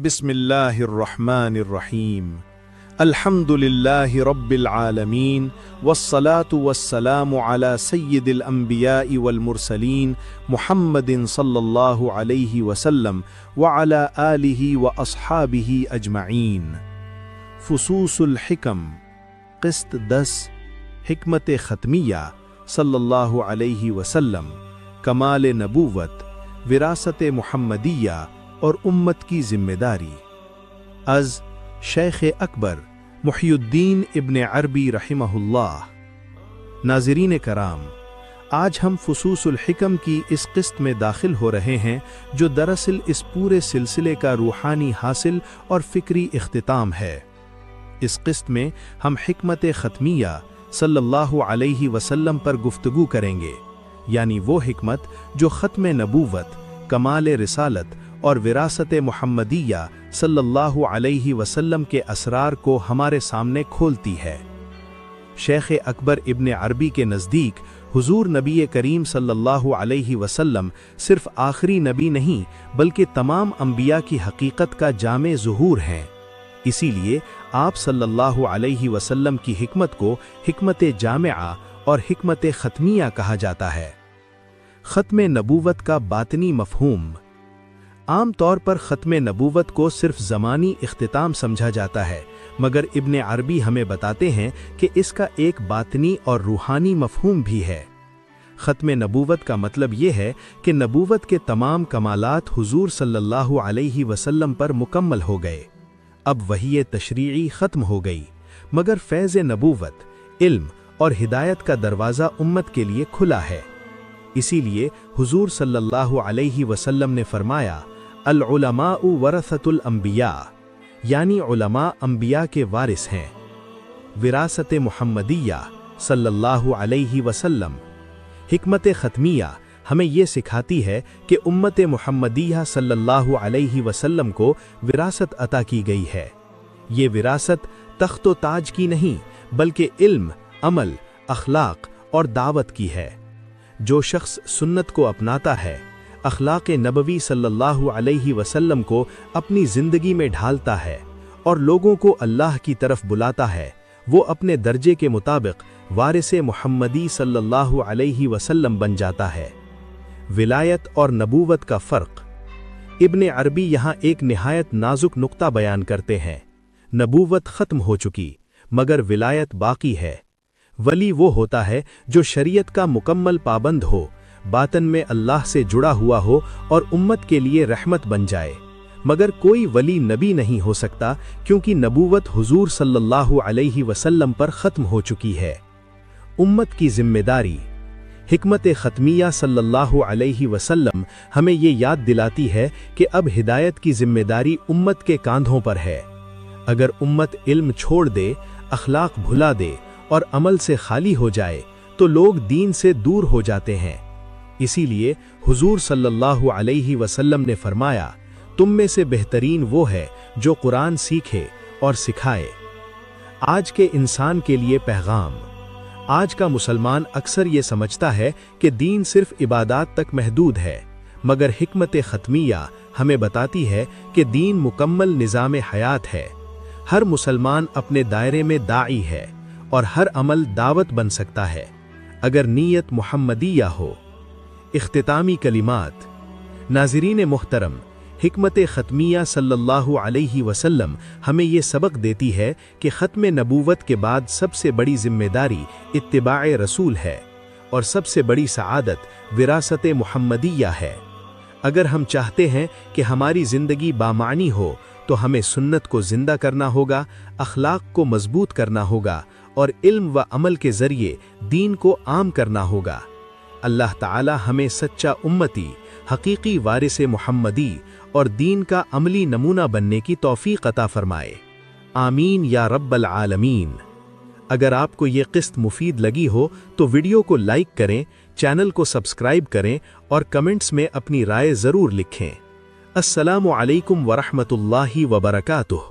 बिस्मिल्लाहिर्रहमानिर्रहीम अल्हम्दुलिल्लाहि रब्बिल आलमीन वस्सलातु वस्सलामु अला सय्यिदिल अंबियाइ वल मुरसलीन मुहम्मदिन सल्लल्लाहु अलैहि वसल्लम व अला आलिहि व अस्हाबिहि अजमईन। फुसूसुल हिकम क़िस्त 10 हिकमत ख़त्मिया सल्लल्लाहु अलैहि वसल्लम, कमाल नबूवत, विरासत मुहम्मदिया और उम्मत की जिम्मेदारी। अज़ शेख अकबर मुहियुद्दीन इब्न अरबी रहिमहुल्लाह। नाज़रीन कराम, आज हम फुसूसुल हिकम की इस क़िस्त में दाखिल हो रहे हैं जो दरअसल इस पूरे सिलसिले का रूहानी हासिल और फ़िक्री इख्तिताम है। इस क़िस्त में हम हिकमत ख़त्मिया सल्लल्लाहु अलैहि वसल्लम पर गुफ्तगू करेंगे, यानी वो हिकमत जो ख़त्म नबूवत, कमाल रिसालत और विरासत मुहम्मदिया सल्लल्लाहु अलैहि वसल्लम के असरार को हमारे सामने खोलती है। शेख अकबर इब्न अरबी के नज़दीक हुजूर नबी करीम सल्लल्लाहु अलैहि वसल्लम सिर्फ आखिरी नबी नहीं बल्कि तमाम अंबिया की हकीकत का जामे ज़ुहूर हैं। इसीलिए आप सल्लल्लाहु अलैहि वसल्लम की हिकमत को हिकमत जामिआ और हिकमत ख़त्मिया कहा जाता है। ख़त्म नबूवत का बातनी मफ़हूम। आम तौर पर ख़त्म नबूवत को सिर्फ ज़मानी इख्तिताम समझा जाता है, मगर इब्न अरबी हमें बताते हैं कि इसका एक बातनी और रूहानी मफ़हूम भी है। ख़त्म नबूवत का मतलब ये है कि नबूवत के तमाम कमालात हुजूर सल्लल्लाहु अलैहि वसल्लम पर मुकम्मल हो गए। अब वही तशरीई ख़त्म हो गई, मगर फ़ैज़ नबूवत, इल्म और हिदायत का दरवाज़ा उम्मत के लिए खुला है। इसीलिए हुजूर सल्लल्लाहु अलैहि वसल्लम ने फरमाया, अल उलमाउ वरसतुल अंबिया, यानी उलमा अंबिया के वारिस हैं। विरासत मुहम्मदिया सल्लल्लाहु अलैहि वसल्लम, हिकमत ख़त्मिया हमें ये सिखाती है कि उम्मत मुहम्मदिया सल्लल्लाहु अलैहि वसल्लम को विरासत अता की गई है। ये विरासत तख्त व ताज की नहीं बल्कि इल्म, अमल, अखलाक और दावत की है। जो शख्स सुन्नत को अपनाता है, अखलाक नबवी सल्लल्लाहु अलैहि वसल्लम को अपनी ज़िंदगी में ढालता है और लोगों को अल्लाह की तरफ बुलाता है, वो अपने दर्जे के मुताबिक वारिस मुहम्मदी सल्लल्लाहु अलैहि वसल्लम बन जाता है। विलायत और नबूवत का फ़र्क। इब्न अरबी यहाँ एक निहायत नाजुक नुक्ता बयान करते हैं। नबूवत ख़त्म हो चुकी मगर विलायत बाकी है। वली वो होता है जो शरीयत का मुकम्मल पाबंद हो, बातन में अल्लाह से जुड़ा हुआ हो और उम्मत के लिए रहमत बन जाए। मगर कोई वली नबी नहीं हो सकता क्योंकि नबूवत हुजूर सल्लल्लाहु अलैहि वसल्लम पर ख़त्म हो चुकी है। उम्मत की जिम्मेदारी। हिकमत ख़त्मिया सल्लल्लाहु अलैहि वसल्लम हमें ये याद दिलाती है कि अब हिदायत की जिम्मेदारी उम्मत के कांधों पर है। अगर उम्मत इल्म छोड़ दे, अखलाक भुला दे और अमल से खाली हो जाए तो लोग दीन से दूर हो जाते हैं। इसीलिए हुजूर सल्लल्लाहु अलैहि वसल्लम ने फरमाया, तुम में से बेहतरीन वो है जो कुरान सीखे और सिखाए। आज के इंसान के लिए पैगाम। आज का मुसलमान अक्सर ये समझता है कि दीन सिर्फ इबादत तक महदूद है, मगर हिकमत ख़त्मिया हमें बताती है कि दीन मुकम्मल निज़ाम हयात है। हर मुसलमान अपने दायरे में दाई है और हर अमल दावत बन सकता है अगर नीयत मुहम्मदिया हो। इख्तितामी कलिमात। नाज़रीन मुहतरम, हिकमत ख़त्मिया सल्लल्लाहु अलैहि वसल्लम हमें ये सबक देती है कि ख़त्म नबूवत के बाद सबसे बड़ी जिम्मेदारी इत्तिबाए रसूल है और सबसे बड़ी सआदत विरासत मुहम्मदिया है। अगर हम चाहते हैं कि हमारी ज़िंदगी बामानी हो तो हमें सुन्नत को ज़िंदा करना होगा, अखलाक को मजबूत करना होगा और इल्म व अमल के ज़रिए दीन को आम करना होगा। अल्लाह ताला हमें सच्चा उम्मती, हकीकी वारिस मुहम्मदी और दीन का अमली नमूना बनने की तौफीक अता फरमाए। आमीन या रब्बल आलमीन। अगर आपको ये क़िस्त मुफीद लगी हो तो वीडियो को लाइक करें, चैनल को सब्सक्राइब करें और कमेंट्स में अपनी राय ज़रूर लिखें। अस्सलामु अलैकुम वरहमतुल्लाहि वबरकातुह।